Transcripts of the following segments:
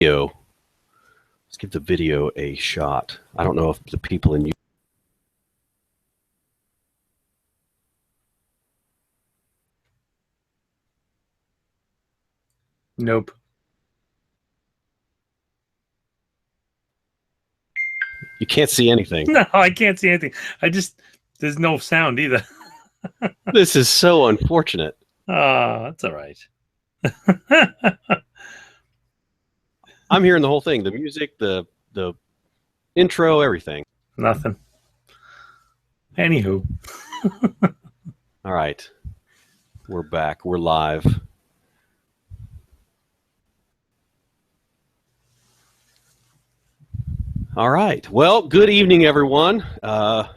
video. Let's give the video a shot. I don't know if the people in Nope. You can't see anything. No, I can't see anything. There's no sound either. This is so unfortunate. That's all right. I'm hearing the whole thing. The music, the intro, everything. Nothing. Anywho. All right. We're back. We're live. All right. Well, good evening, everyone.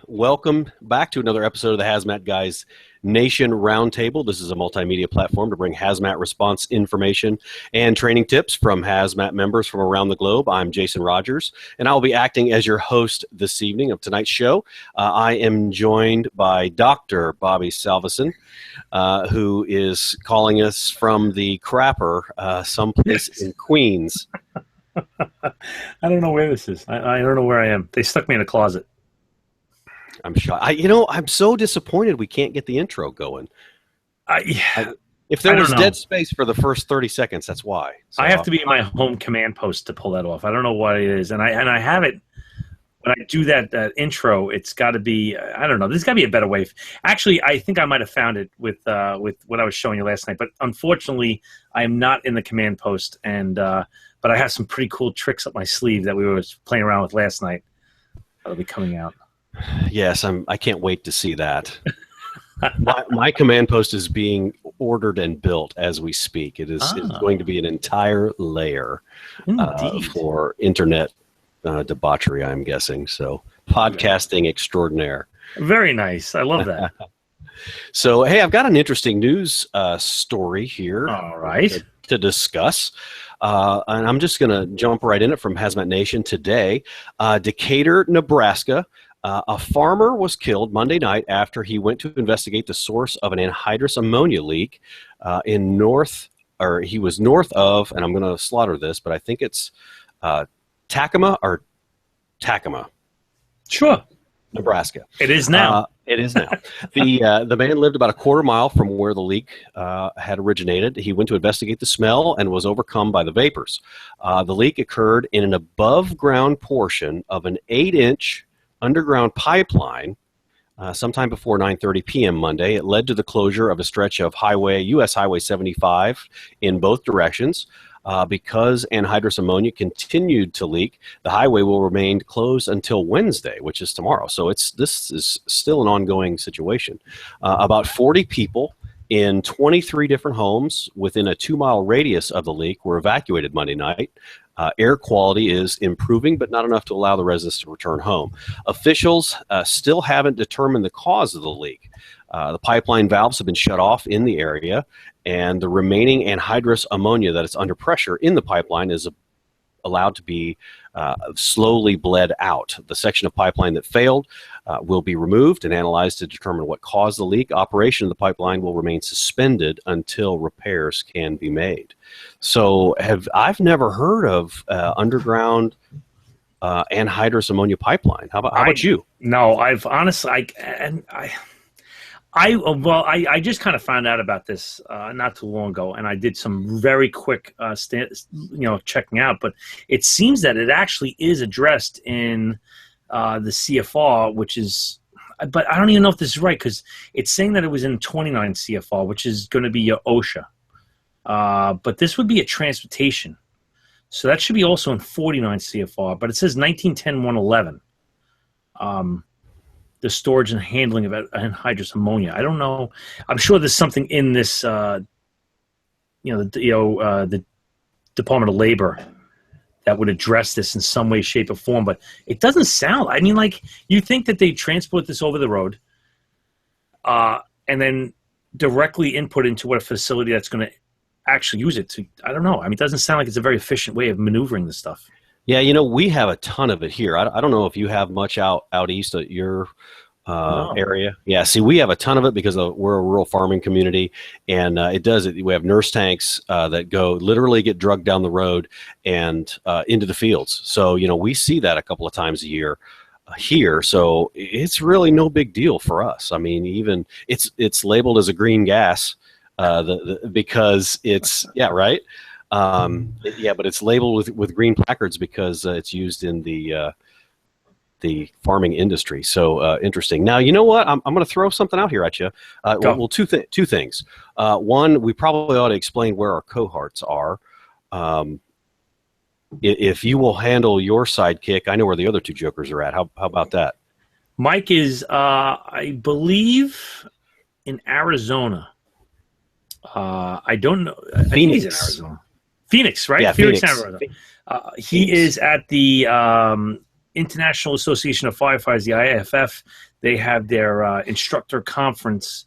Welcome back to another episode of the Hazmat Guys Nation Roundtable. This is a multimedia platform to bring hazmat response information and training tips from hazmat members from around the globe. I'm Jason Rogers, and I will be acting as your host this evening of tonight's show. I am joined by Dr. Bobby Salveson, who is calling us from the crapper someplace in Queens. I don't know where this is. I don't know where I am. They stuck me in a closet. I'm shocked. I'm so disappointed we can't get the intro going. If there was dead space for the first 30 seconds, that's why. So, I have to be in my home command post to pull that off. I don't know what it is. And I have it, when I do that intro, it's got to be, I don't know, there's got to be a better way. Actually, I think I might have found it with what I was showing you last night. But unfortunately, I am not in the command post. But I have some pretty cool tricks up my sleeve that we were playing around with last night. That'll be coming out. Yes, I can't wait to see that. my command post is being ordered and built as we speak. It's going to be an entire layer for internet debauchery, I'm guessing. So podcasting extraordinaire. Very nice. I love that. So, hey, I've got an interesting news story here. All right. To discuss. And I'm just going to jump right in it from Hazmat Nation today. Decatur, Nebraska. A farmer was killed Monday night after he went to investigate the source of an anhydrous ammonia leak he was north of, and I'm going to slaughter this, but I think it's Tacoma. Sure. Nebraska. It is now. It is now. The man lived about a quarter mile from where the leak had originated. He went to investigate the smell and was overcome by the vapors. The leak occurred in an above-ground portion of an 8-inch underground pipeline sometime before 9:30 p.m. Monday. It led to the closure of a stretch of U.S. Highway 75 in both directions. Because anhydrous ammonia continued to leak, the highway will remain closed until Wednesday, which is tomorrow. So this is still an ongoing situation. About 40 people in 23 different homes within a 2-mile radius of the leak were evacuated Monday night. Air quality is improving, but not enough to allow the residents to return home. Officials still haven't determined the cause of the leak. The pipeline valves have been shut off in the area, and the remaining anhydrous ammonia that is under pressure in the pipeline is allowed to be slowly bled out. The section of pipeline that failed will be removed and analyzed to determine what caused the leak. Operation of the pipeline will remain suspended until repairs can be made. So I've never heard of underground anhydrous ammonia pipeline. How about you? No, I've honestly, I just kind of found out about this not too long ago, and I did some very quick, checking out. But it seems that it actually is addressed in the CFR, which is, but I don't even know if this is right because it's saying that it was in 29 CFR, which is going to be your OSHA. But this would be a transportation, so that should be also in 49 CFR. But it says 1910-111. The storage and handling of anhydrous ammonia. I don't know. I'm sure there's something in this, the Department of Labor that would address this in some way, shape, or form. But it doesn't sound. I mean, like you think that they transport this over the road, and then directly input into what a facility that's going to actually use it to. I don't know. I mean, it doesn't sound like it's a very efficient way of maneuvering this stuff. Yeah, we have a ton of it here. I don't know if you have much out east at your No. area. Yeah, see, we have a ton of it because we're a rural farming community, and we have nurse tanks that literally get drugged down the road and into the fields. So, we see that a couple of times a year here. So it's really no big deal for us. I mean, even it's labeled as a green gas because it's, yeah, right. But it's labeled with green placards because it's used in the farming industry. So interesting. Now, you know what? I'm going to throw something out here at you. Two things. One, we probably ought to explain where our cohorts are. If you will handle your sidekick, I know where the other two jokers are at. How about that? Mike is, I believe, in Arizona. I don't know. I think he's in Arizona. Phoenix, right? Yeah, Phoenix. Arizona. He is at the International Association of Firefighters, the IAFF. They have their instructor conference,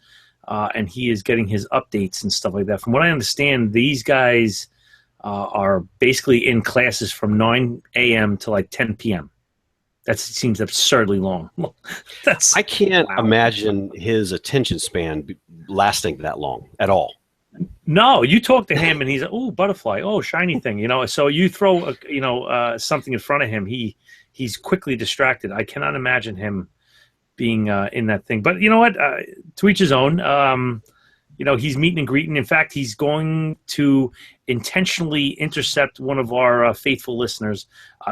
and he is getting his updates and stuff like that. From what I understand, these guys are basically in classes from 9 a.m. to like 10 p.m. That seems absurdly long. I can't imagine his attention span lasting that long at all. No, you talk to him and he's like, "Oh, butterfly, oh, shiny thing," So you throw, something in front of him, he's quickly distracted. I cannot imagine him being in that thing. But you know what? To each his own. He's meeting and greeting. In fact, he's going to intentionally intercept one of our faithful listeners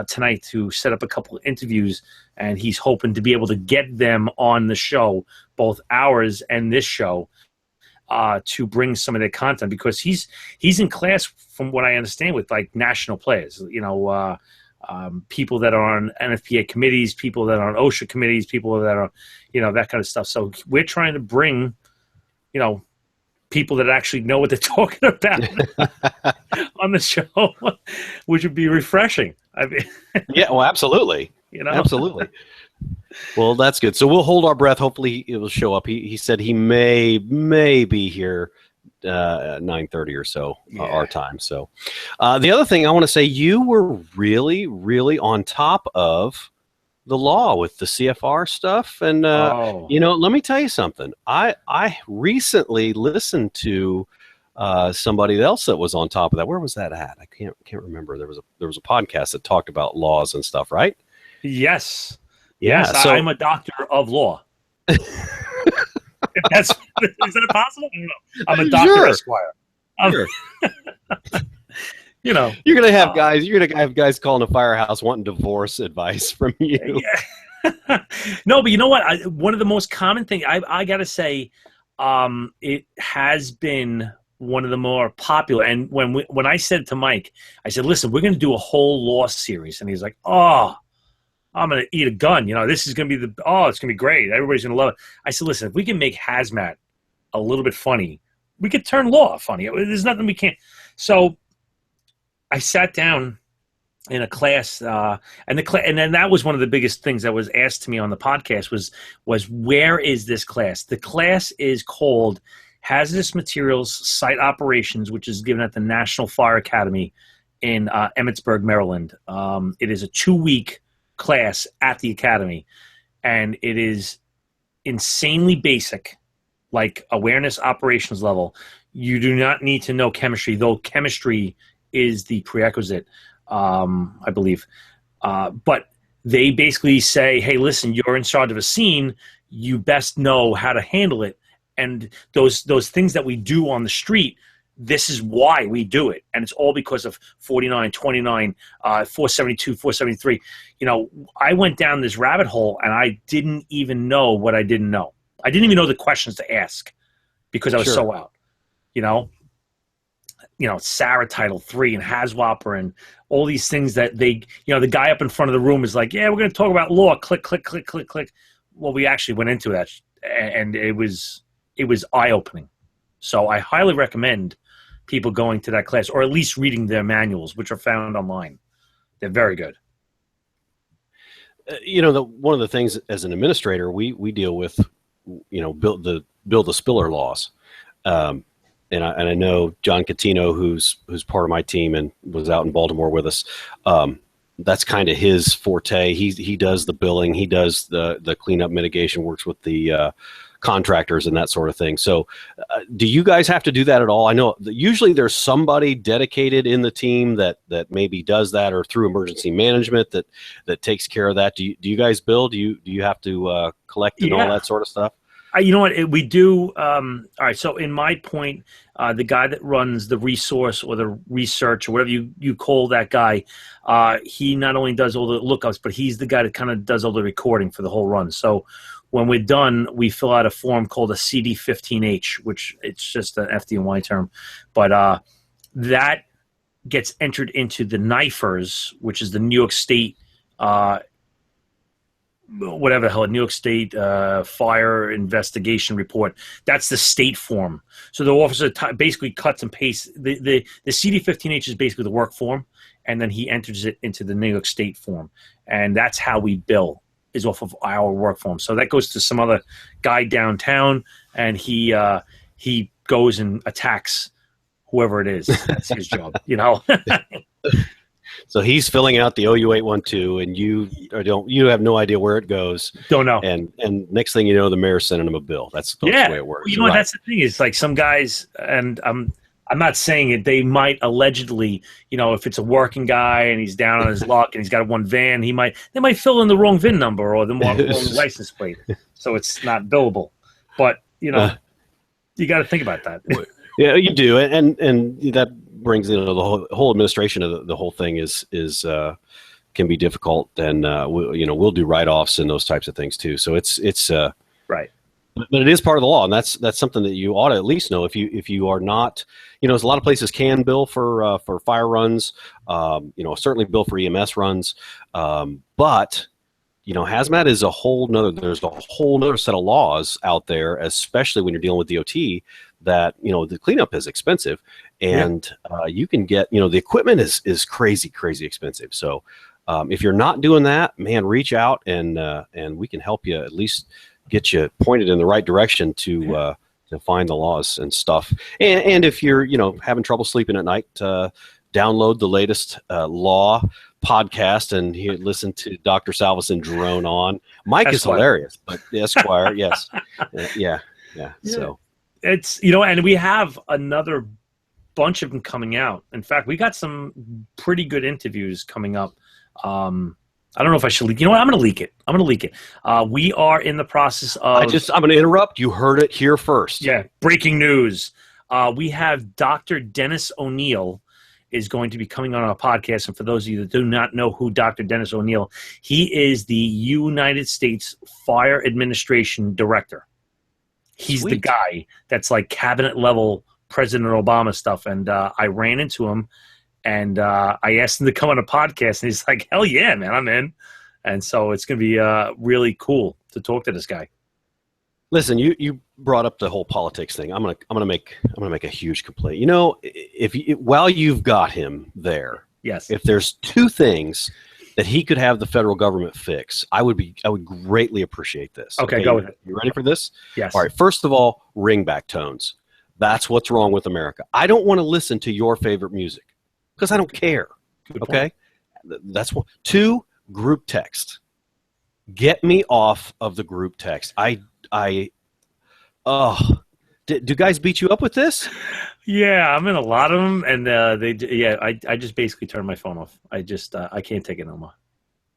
tonight to set up a couple of interviews, and he's hoping to be able to get them on the show, both ours and this show, to bring some of their content, because he's in class, from what I understand, with like national players, people that are on NFPA committees, people that are on OSHA committees, people that are, that kind of stuff. So we're trying to bring, people that actually know what they're talking about on the show, which would be refreshing. I mean, yeah, well, absolutely. Absolutely. Well, that's good. So we'll hold our breath. Hopefully it will show up. He said he may be here 9:30 or so, our time. So the other thing I want to say, you were really, really on top of the law with the CFR stuff. And, let me tell you something. I recently listened to somebody else that was on top of that. Where was that at? I can't remember. There was a podcast that talked about laws and stuff, right? Yes. Yeah. Yes, so, I'm a doctor of law. Is that possible? I don't know. I'm a doctor, Esquire. Sure. You're gonna have guys. You're gonna have guys calling the firehouse wanting divorce advice from you. Yeah. No, but you know what? One of the most common things I gotta say, it has been one of the more popular. And when I said to Mike, I said, "Listen, we're gonna do a whole law series," and he's like, "Oh, I'm going to eat a gun. This is going to be it's going to be great. Everybody's going to love it." I said, "Listen, if we can make Hazmat a little bit funny, we could turn law funny. There's nothing we can't." So I sat down in a class, and then that was one of the biggest things that was asked to me on the podcast was where is this class? The class is called Hazardous Materials Site Operations, which is given at the National Fire Academy in Emmitsburg, Maryland. It is a 2-week class at the academy, and it is insanely basic, like awareness operations level. You do not need to know chemistry, though chemistry is the prerequisite, I believe. But they basically say, hey, listen, you're in charge of a scene, you best know how to handle it. And those things that we do on the street, this is why we do it. And it's all because of 49, 29, 472, 473. I went down this rabbit hole and I didn't even know what I didn't know. I didn't even know the questions to ask because I was so out. SARA Title III and HAZWOPER and all these things that they, the guy up in front of the room is like, yeah, we're going to talk about law. Click, click, click, click, click. Well, we actually went into that, and it was eye-opening. So I highly recommend people going to that class, or at least reading their manuals, which are found online. They're very good. One of the things as an administrator, we deal with, build the spiller laws. And I know John Catino, who's part of my team and was out in Baltimore with us. that's kind of his forte. He does the billing, he does the cleanup mitigation, works with the contractors and that sort of thing. So do you guys have to do that at all? I know that usually there's somebody dedicated in the team that maybe does that, or through emergency management that takes care of that. Do you guys bill? Do you have to collect and all that sort of stuff? You know what, we do. All right, so in my point, the guy that runs the resource or the research or whatever you call that guy, he not only does all the lookups, but he's the guy that kind of does all the recording for the whole run. So when we're done, we fill out a form called a CD15H, which it's just an FDNY term. But that gets entered into the NIFERS, which is the New York State, whatever the hell, New York State Fire Investigation Report. That's the state form. So the officer basically cuts and pastes. The CD15H is basically the work form, and then he enters it into the New York State form. And that's how we bill, is off of our work form. So that goes to some other guy downtown, and he goes and attacks whoever it is. That's his job, you know. So he's filling out the OU812, and you have no idea where it goes. Don't know. And next thing you know, the mayor's sending him a bill. That's the way it works. Well, you know, that's the thing. Is like some guys, and I'm not saying it, they might allegedly, you know, if it's a working guy and he's down on his luck and he's got one van, they might fill in the wrong VIN number or the wrong license plate, so it's not billable. But you know, you got to think about that. Yeah, you do, and that brings into the whole administration of the whole thing is can be difficult, and we'll do write-offs and those types of things too. So it's right. But it is part of the law, and that's something that you ought to at least know if you are not. You know, there's a lot of places can bill for fire runs. Certainly bill for EMS runs, but you know, hazmat is there's a whole nother set of laws out there, especially when you're dealing with DOT. That, you know, the cleanup is expensive, and you can get, you know, the equipment is crazy expensive. So if you're not doing that, man, reach out and we can help you, at least get you pointed in the right direction to find the laws and stuff. And if you're, you know, having trouble sleeping at night, download the latest law podcast and listen to Dr. Salveson drone on. Mike is hilarious, but Esquire, yes, yeah. So. It's, you know, and we have another bunch of them coming out. In fact, we got some pretty good interviews coming up. I don't know if I should leak. You know what? I'm going to leak it. We are in the process of. I'm going to interrupt. You heard it here first. Yeah. Breaking news. We have Dr. Dennis O'Neill is going to be coming on our podcast. And for those of you that do not know who Dr. Dennis O'Neill, he is the United States Fire Administration Director. He's the guy that's like cabinet level President Obama stuff. And I ran into him, and I asked him to come on a podcast, and he's like, hell yeah, man, I'm in. And so it's going to be really cool to talk to this guy. Listen, you brought up the whole politics thing. I'm gonna make a huge complaint. You know, while you've got him there, yes, if there's two things that he could have the federal government fix, I would greatly appreciate this. Okay, go with it. You ready for this? Yes. All right. First of all, ringback tones. That's what's wrong with America. I don't want to listen to your favorite music because I don't care. Good okay, point. That's one. Two, group text. Get me off of the group text. Do guys beat you up with this? Yeah, I'm in a lot of them, and I just basically turned my phone off. I can't take it no more.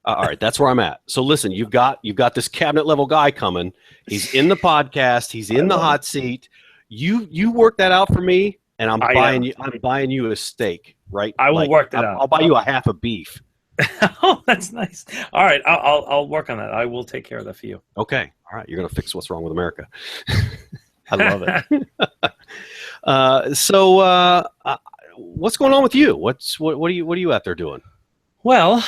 All right, that's where I'm at. So listen, you've got this cabinet level guy coming. He's in the podcast. He's in the hot seat. You work that out for me, and I'm buying you a steak. Right? I will work that out. I'll buy you a half a beef. Oh, that's nice. All right, I'll work on that. I will take care of that for you. Okay. All right, you're gonna fix what's wrong with America. I love it. So what's going on with you? What are you out there doing? Well,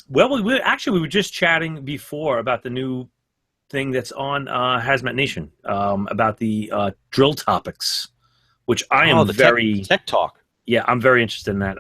we were just chatting before about the new thing that's on Hazmat Nation, about the drill topics, which I am tech talk. Yeah, I'm very interested in that.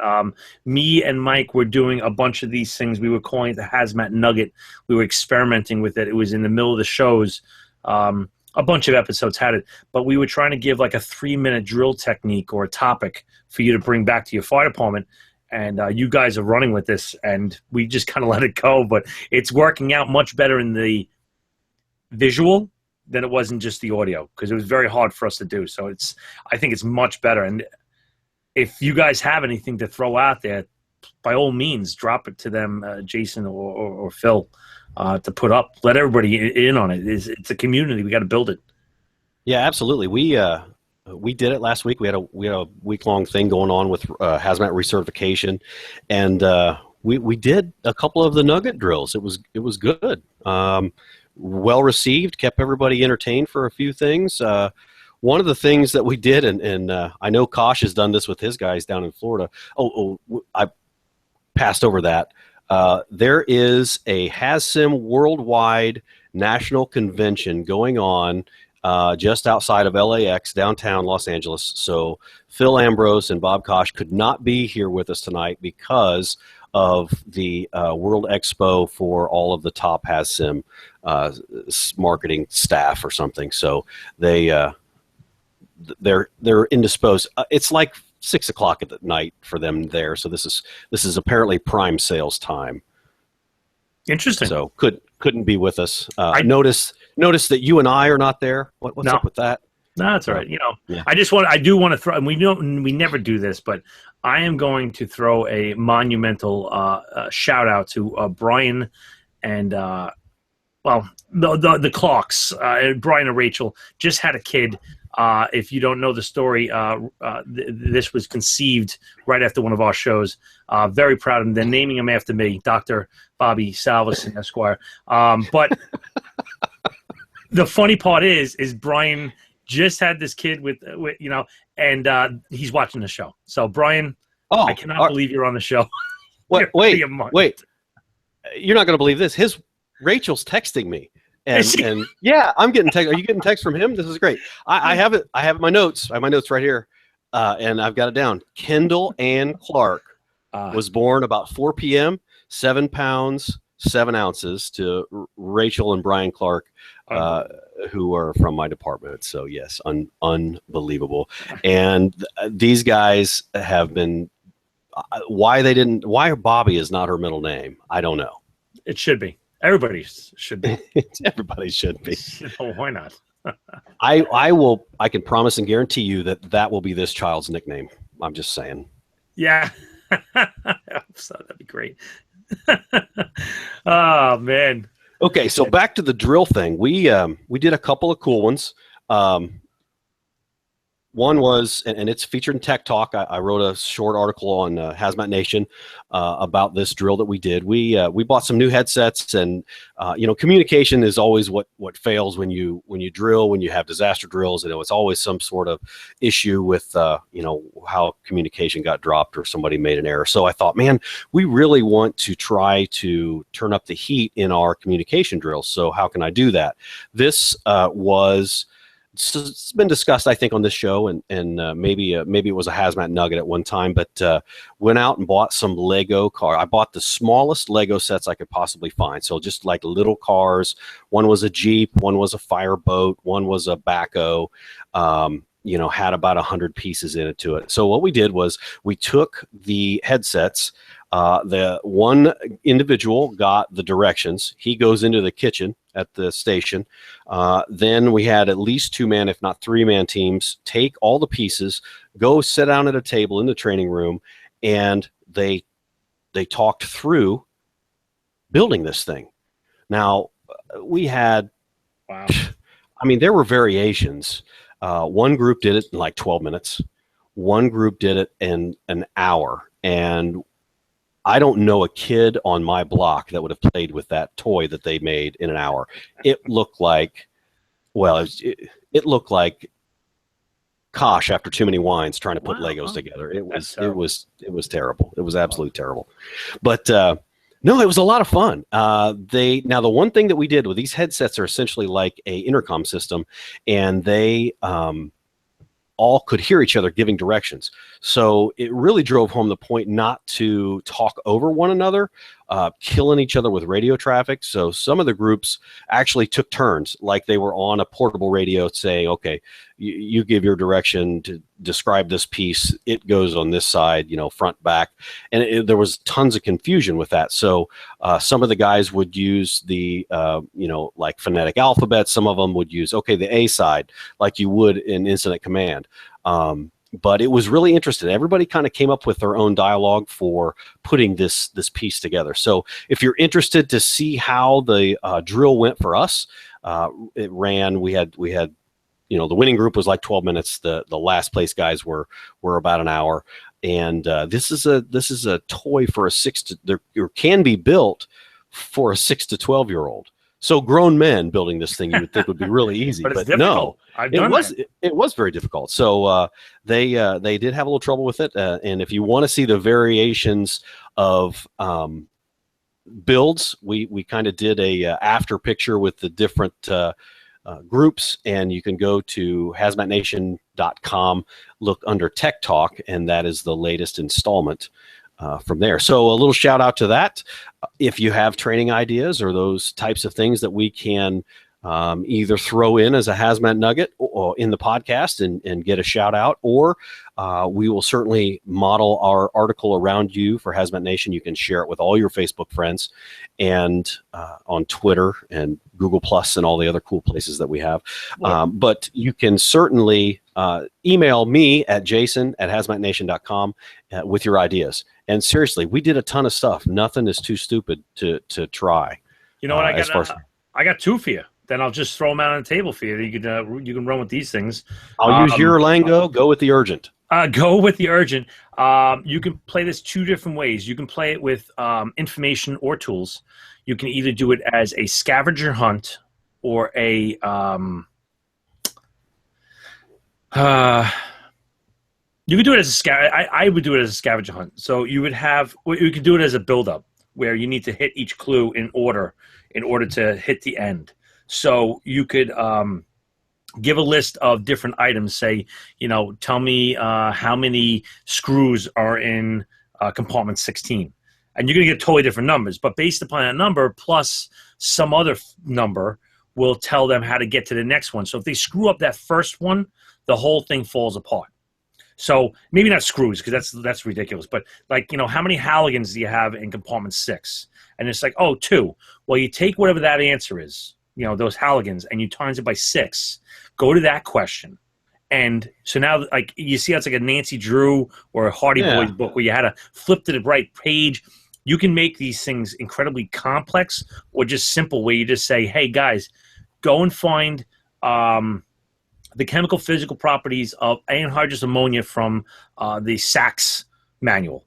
Me and Mike were doing a bunch of these things. We were calling it the Hazmat Nugget. We were experimenting with it. It was in the middle of the shows. A bunch of episodes had it, but we were trying to give like a 3-minute drill technique or a topic for you to bring back to your fire department. and you guys are running with this, and we just kind of let it go. But it's working out much better in the visual than it was in just the audio, because it was very hard for us to do. So I think it's much better. And if you guys have anything to throw out there, by all means, drop it to them, Jason or Phil, to put up. Let everybody in on it. It's a community. We got to build it. Yeah, absolutely. We did it last week. We had a week-long thing going on with Hazmat recertification, and we did a couple of the nugget drills. It was good. Well received, kept everybody entertained for a few things. One of the things that we did, and I know Kosh has done this with his guys down in Florida. I passed over that. There is a Hassim Worldwide National Convention going on just outside of LAX, downtown Los Angeles. So Phil Ambrose and Bob Kosh could not be here with us tonight because of the World Expo for all of the top Hassim marketing staff or something. So they're indisposed. It's like 6 o'clock at night for them there. So this is apparently prime sales time. Interesting. So couldn't be with us. I noticed that you and I are not there. What's up with that? No, that's all right. Yeah. I do want to throw, and we never do this, but I am going to throw a monumental shout out to Brian and the Clarks. Brian and Rachel just had a kid. If you don't know the story, this was conceived right after one of our shows. Very proud of them. They're naming him after me, Dr. Bobby Salveson, Esquire. But the funny part is Brian just had this kid with and he's watching the show. So Brian, I cannot believe you're on the show. Wait! You're not going to believe this. Rachel's texting me. And yeah, I'm getting text. Are you getting text from him? This is great. I have it. I have my notes. I have my notes right here, and I've got it down. Kendall Ann Clark was born about 4 p.m. 7 pounds 7 ounces to Rachel and Brian Clark, who are from my department. So yes, unbelievable. And these guys have been. Why Bobby is not her middle name? I don't know. It should be. Everybody should be. Everybody should be. Why not? I can promise and guarantee you that will be this child's nickname. I'm just saying. Yeah. So that'd be great. Oh man. Okay, so back to the drill thing. We did a couple of cool ones. One was, and it's featured in Tech Talk. I wrote a short article on Hazmat Nation about this drill that we did. We bought some new headsets, and communication is always what fails when you drill, when you have disaster drills. It's always some sort of issue with how communication got dropped or somebody made an error. So I thought, man, we really want to try to turn up the heat in our communication drills. So how can I do that? This it's been discussed, I think, on this show, and maybe it was a Hazmat nugget at one time, but went out and bought some Lego car. I bought the smallest Lego sets I could possibly find. So just like little cars. One was a Jeep, one was a fireboat, one was a backhoe. Had about 100 pieces into it. So what we did was we took the headsets. The one individual got the directions. He goes into the kitchen at the station. Then we had at least 2-man, if not 3-man teams, take all the pieces, go sit down at a table in the training room, and they talked through building this thing. Now, we had, wow. There were variations. One group did it in like 12 minutes. One group did it in an hour. And I don't know a kid on my block that would have played with that toy that they made in an hour. It looked like, it looked like Kosh after too many wines trying to put Legos together. It was terrible. It was absolutely terrible. But no, it was a lot of fun. Now the one thing that we did with these headsets are essentially like a intercom system, and they all could hear each other giving directions. So it really drove home the point not to talk over one another, killing each other with radio traffic. So some of the groups actually took turns, like they were on a portable radio saying, okay, you give your direction to describe this piece. It goes on this side, front, back. And there was tons of confusion with that. So some of the guys would use the, like phonetic alphabet. Some of them would use, the A side, like you would in incident command. But it was really interesting. Everybody kind of came up with their own dialogue for putting this piece together. So if you're interested to see how the drill went for us, it ran. We had the winning group was like 12 minutes. The last place guys were about an hour. And this is a toy for there can be built for a 6 to 12-year-old. So grown men building this thing, you would think would be really easy, but no, it was very difficult. So they did have a little trouble with it. And if you want to see the variations of builds, we kind of did a after picture with the different groups, and you can go to hazmatnation.com, look under Tech Talk, and that is the latest installment from there. So a little shout out to that. If you have training ideas or those types of things that we can either throw in as a Hazmat nugget or in the podcast and get a shout out, or we will certainly model our article around you for Hazmat Nation. You can share it with all your Facebook friends and on Twitter and Google Plus and all the other cool places that we have. But you can certainly email me at jason@hazmatnation.com with your ideas. And seriously, we did a ton of stuff. Nothing is too stupid to try. You know what? I got two for you. Then I'll just throw them out on the table for you. You can run with these things. I'll use your lingo. Go with the urgent. Go with the urgent. You can play this two different ways. You can play it with information or tools. You can either do it as a scavenger hunt or a you could do it as I would do it as a scavenger hunt. So you could do it as a build-up where you need to hit each clue in order to hit the end. So you could give a list of different items. Say, tell me how many screws are in compartment 16. And you're going to get totally different numbers. But based upon that number plus some other number will tell them how to get to the next one. So if they screw up that first one, the whole thing falls apart. So maybe not screws, because that's ridiculous. But how many haligans do you have in compartment 6? And it's like, 2. Well, you take whatever that answer is, those haligans, and you times it by 6. Go to that question. And so now, you see how it's like a Nancy Drew or a Hardy Boys book where you had to flip to the right page. You can make these things incredibly complex or just simple, where you just say, hey, guys, go and find the chemical physical properties of anhydrous ammonia from the Sachs manual.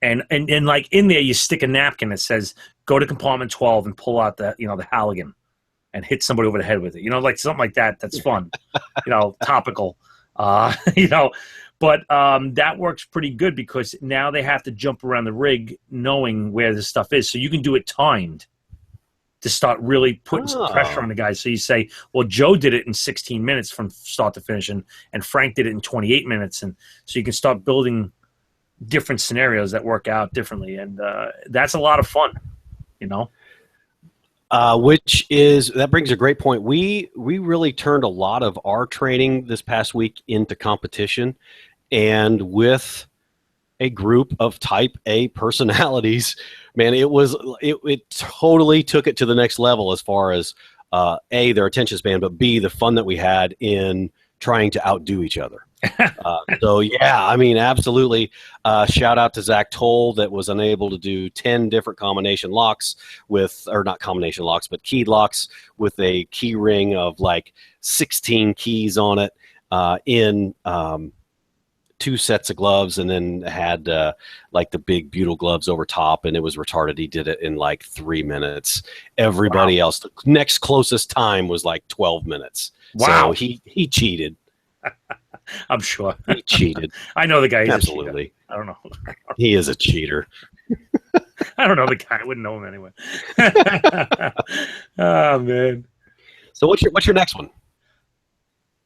And in there, you stick a napkin that says, go to compartment 12 and pull out the halogen and hit somebody over the head with it. Something like that. That's fun, topical, But that works pretty good because now they have to jump around the rig knowing where this stuff is. So you can do it timed to start really putting some pressure on the guys. So you say, well, Joe did it in 16 minutes from start to finish, and Frank did it in 28 minutes. And so you can start building different scenarios that work out differently. And that's a lot of fun, That brings a great point. We really turned a lot of our training this past week into competition, and with a group of type A personalities, man, it totally took it to the next level as far as A, their attention span, but B, the fun that we had in trying to outdo each other. So yeah, absolutely. Shout out to Zach Toll that was unable to do 10 different combination locks not combination locks, but keyed locks with a key ring of 16 keys on it in 2 sets of gloves, and then had the big butyl gloves over top, and it was retarded. He did it in 3 minutes. Everybody else, the next closest time was 12 minutes. Wow. So he cheated. I'm sure. He cheated. I know the guy. Absolutely. I don't know. He is a cheater. I don't know the guy. I wouldn't know him anyway. Oh, man. So what's your next one?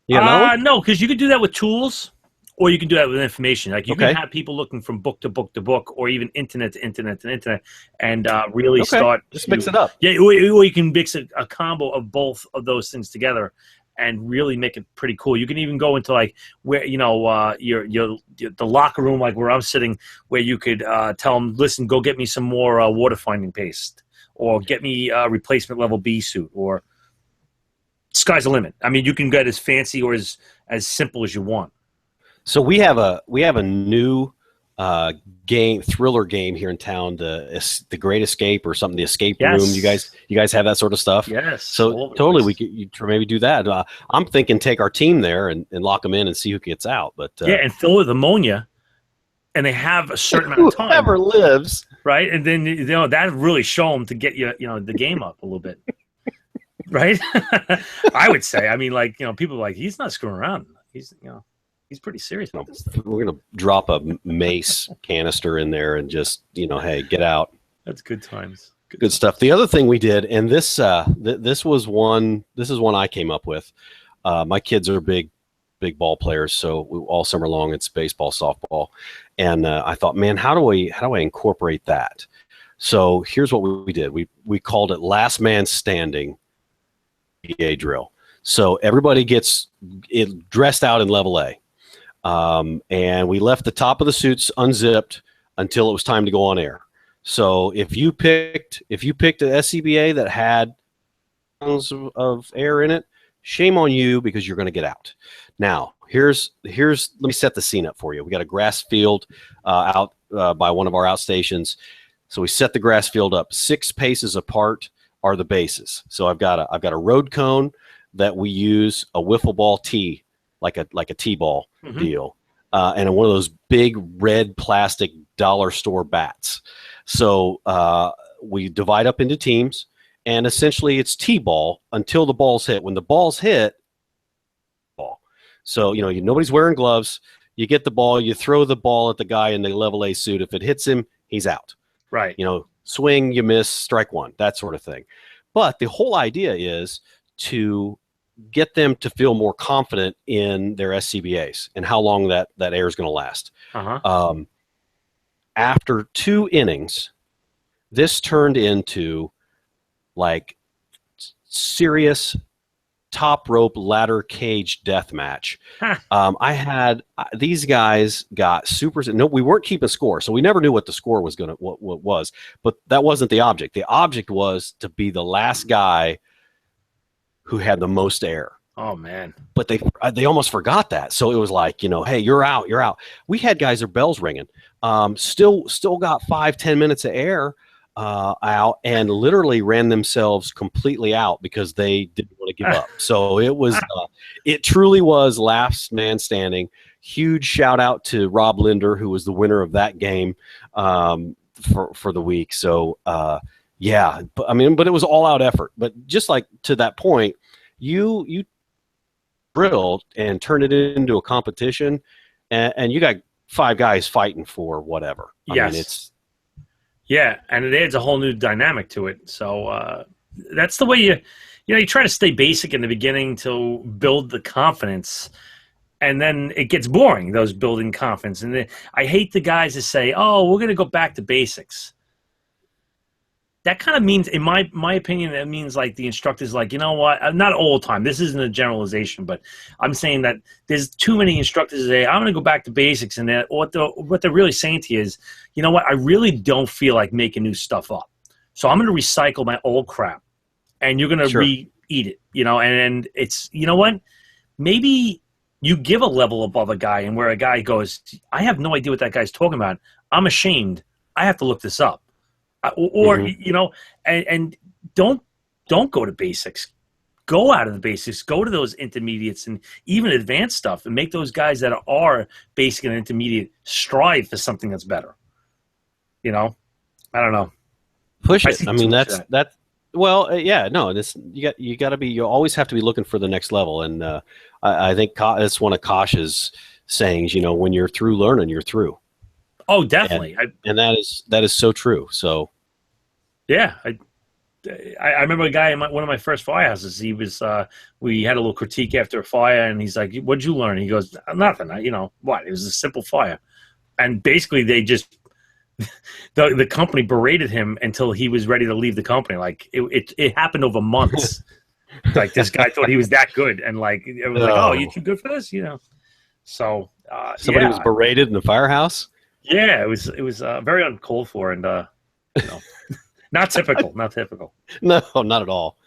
Yeah, no, because you could do that with tools, Or you can do that with information. Like you Okay. can have people looking from book to book to book, or even internet to internet to internet, and really Okay. start Just to, mix it up. Yeah, or you can mix a combo of both of those things together, and really make it pretty cool. You can even go into like where your the locker room, like where I'm sitting, where you could tell them, listen, go get me some more water finding paste, or get me a replacement level B suit, or sky's the limit. I mean, you can get as fancy or as simple as you want. So we have a new thriller game here in town, the Great Escape or something, the Escape Room. You guys have that sort of stuff? Yes. So totally, we could maybe do that. I'm thinking take our team there and lock them in and see who gets out. But and fill with ammonia, and they have a certain amount of time. Whoever lives, right? And then that really show them to get the game up a little bit, right? I would say. I mean, like people are like, he's not screwing around. He's pretty serious about this stuff. We're gonna drop a mace canister in there and just hey, get out. That's good times. Good stuff. The other thing we did, and this is one I came up with. My kids are big ball players, so all summer long it's baseball, softball, and I thought, man, how do I incorporate that? So here's what we did. We called it Last Man Standing PA drill. So everybody gets dressed out in level A. And we left the top of the suits unzipped until it was time to go on air. So if you picked a SCBA that had tons of air in it, shame on you because you're going to get out. Now, let me set the scene up for you. We got a grass field out by one of our outstations. So we set the grass field up 6 paces apart are the bases. So I've got a road cone that we use a wiffle ball tee, like a T-ball deal, and one of those big red plastic dollar store bats. So we divide up into teams, and essentially it's T-ball until the balls hit. When the balls hit, ball. So nobody's wearing gloves. You get the ball, you throw the ball at the guy in the level A suit. If it hits him, he's out. Right. Swing, you miss, strike one, that sort of thing. But the whole idea is to get them to feel more confident in their SCBAs and how long that air is going to last. After 2 innings, this turned into like serious top rope ladder cage death match. I had these guys got super. No, we weren't keeping score, so we never knew what the score was what was. But that wasn't the object. The object was to be the last guy who had the most air. Oh man! But they almost forgot that. So it was like, hey, you're out. We had guys, their bells ringing. Still got 5-10 minutes of air out, and literally ran themselves completely out because they didn't want to give up. So it was, it truly was last man standing. Huge shout out to Rob Linder, who was the winner of that game for the week. So yeah, but it was all out effort. But just like to that point, you drilled and turned it into a competition, and you got 5 guys fighting for whatever. Yes. Yeah, and it adds a whole new dynamic to it. So that's the way you try to stay basic in the beginning to build the confidence, and then it gets boring, those building confidence. And I hate the guys that say, "Oh, we're going to go back to basics." That kind of means, in my opinion, that means like the instructor's like, you know what? Not all the time. This isn't a generalization, but I'm saying that there's too many instructors that say, I'm going to go back to basics. And then what they're really saying to you is, you know what? I really don't feel like making new stuff up. So I'm going to recycle my old crap, and you're going to re-eat it, and it's, you know what? Maybe you give a level above a guy, and where a guy goes, I have no idea what that guy's talking about. I'm ashamed. I have to look this up. And don't go to basics. Go out of the basics. Go to those intermediates and even advanced stuff, and make those guys that are basic and intermediate strive for something that's better. I don't know. Push it. I mean, that's. Well, yeah, no. You got to be. You always have to be looking for the next level, and I think that's one of Kosh's sayings. When you're through learning, you're through. Oh, definitely. And that is so true. So, yeah, I remember a guy in one of my first firehouses. He was, we had a little critique after a fire, and he's like, "What'd you learn?" He goes, "Nothing. What? It was a simple fire." And basically, they just the company berated him until he was ready to leave the company. Like it happened over months. Like this guy thought he was that good, and like it was like, "Oh, you're too good for this," So somebody was berated in the firehouse. Yeah, it was very uncalled for, and not typical. Not typical. No, not at all.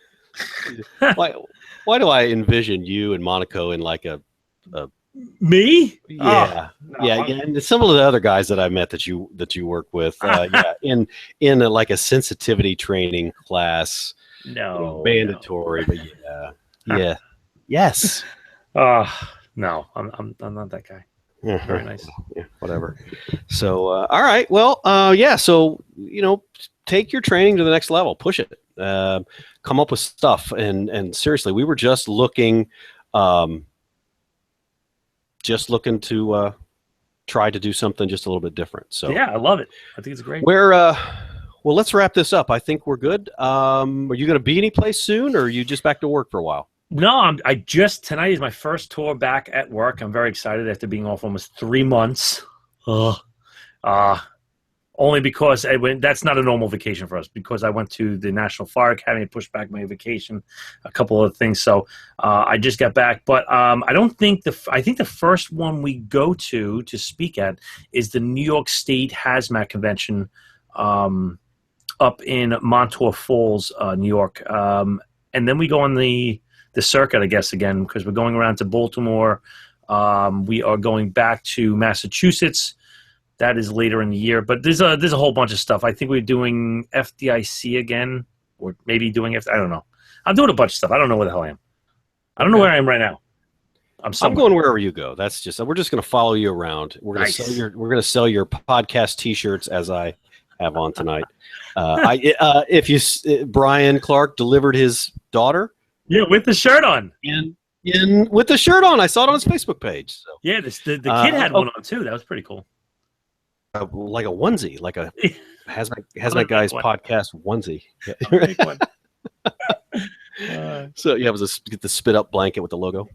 Why do I envision you and Monaco in like a me? Yeah, and some of the other guys that I met that you work with, in like a sensitivity training class. No, mandatory, no. but yes. No, I'm not that guy. Very nice. Yeah, whatever. So, all right. Well, so take your training to the next level. Push it. Come up with stuff. And seriously, we were just looking to try to do something just a little bit different. So yeah, I love it. I think it's great. Well, let's wrap this up. I think we're good. Are you going to be any place soon, or are you just back to work for a while? No, tonight is my first tour back at work. I'm very excited after being off almost 3 months. Only because that's not a normal vacation for us, because I went to the National Fire Academy and pushed back my vacation, a couple of things. So I just got back, but I think the first one we go to speak at is the New York State Hazmat Convention up in Montauk Falls, New York. And then we go on the circuit, I guess, again, because we're going around to Baltimore. We are going back to Massachusetts. That is later in the year, but there's a whole bunch of stuff. I think we're doing FDIC again, or maybe doing I don't know. I'm doing a bunch of stuff. I don't know where the hell I am. I don't know where I am right now. I'm going wherever you go. That's just, we're just going to follow you around. We're going to sell your podcast T-shirts, as I have on tonight. Brian Clark delivered his daughter. Yeah, with the shirt on. With the shirt on. I saw it on his Facebook page. So. Yeah, the kid had one on too. That was pretty cool. Like a onesie, like a Hazmat Guys podcast onesie. So it was get the spit up blanket with the logo.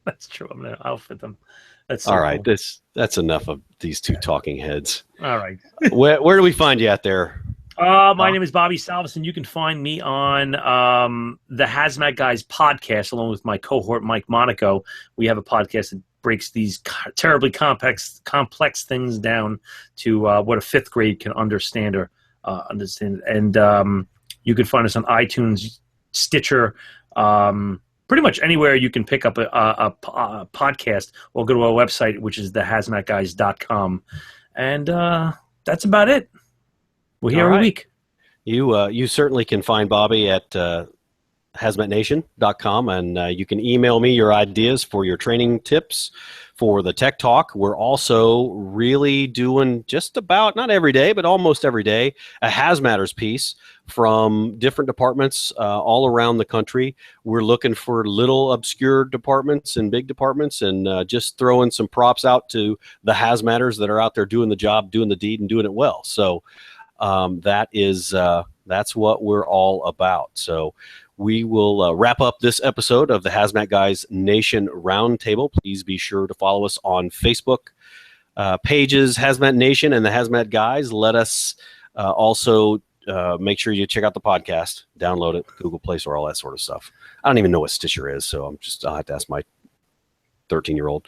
That's true. I'm gonna outfit them. That's all right. Cool. That's enough of these two talking heads. All right. Where do we find you out there? My name is Bobby Salveson. You can find me on the Hazmat Guys podcast, along with my cohort Mike Monaco. We have a podcast that breaks these terribly complex things down to what a fifth grade can understand. And you can find us on iTunes, Stitcher, pretty much anywhere you can pick up a podcast, or go to our website, which is thehazmatguys.com. And that's about it. We're here every week. You certainly can find Bobby at hazmatnation.com, and you can email me your ideas for your training tips for the Tech Talk. We're also really doing just about, not every day, but almost every day, a Hazmatters piece from different departments all around the country. We're looking for little obscure departments and big departments, and just throwing some props out to the Hazmatters that are out there doing the job, doing the deed, and doing it well. So that's what we're all about. So we will wrap up this episode of the Hazmat Guys Nation Roundtable. Please be sure to follow us on Facebook pages, Hazmat Nation and the Hazmat Guys. Let us also make sure you check out the podcast, download it, Google Play Store, all that sort of stuff. I don't even know what Stitcher is, so I'll have to ask my 13-year-old.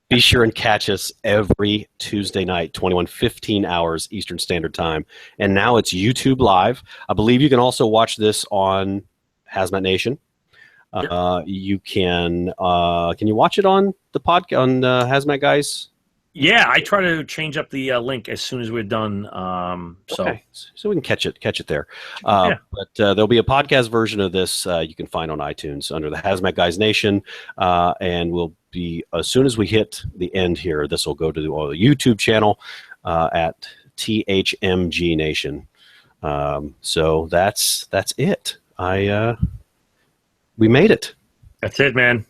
Be sure and catch us every Tuesday night, 21:15 hours Eastern Standard Time. And now it's YouTube Live. I believe you can also watch this on Hazmat Nation. You can you watch it on the podcast on Hazmat Guys? Yeah, I try to change up the link as soon as we're done. Okay. So we can catch it there. But there'll be a podcast version of this you can find on iTunes under the Hazmat Guys Nation, and we'll be, as soon as we hit the end here, this will go to the YouTube channel at THMGnation. So that's it. We made it. That's it, man.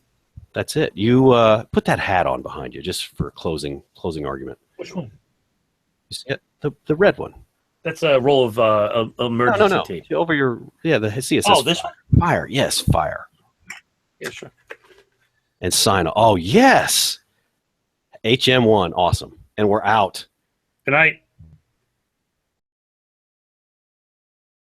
That's it. You put that hat on behind you just for closing argument. Which one? You see it? The red one. That's a roll of emergency No. tape. Over your see it says Oh, this one. fire. Yes, fire. Yeah, sure. And sign. Oh yes. HM1, awesome. And we're out. Good night.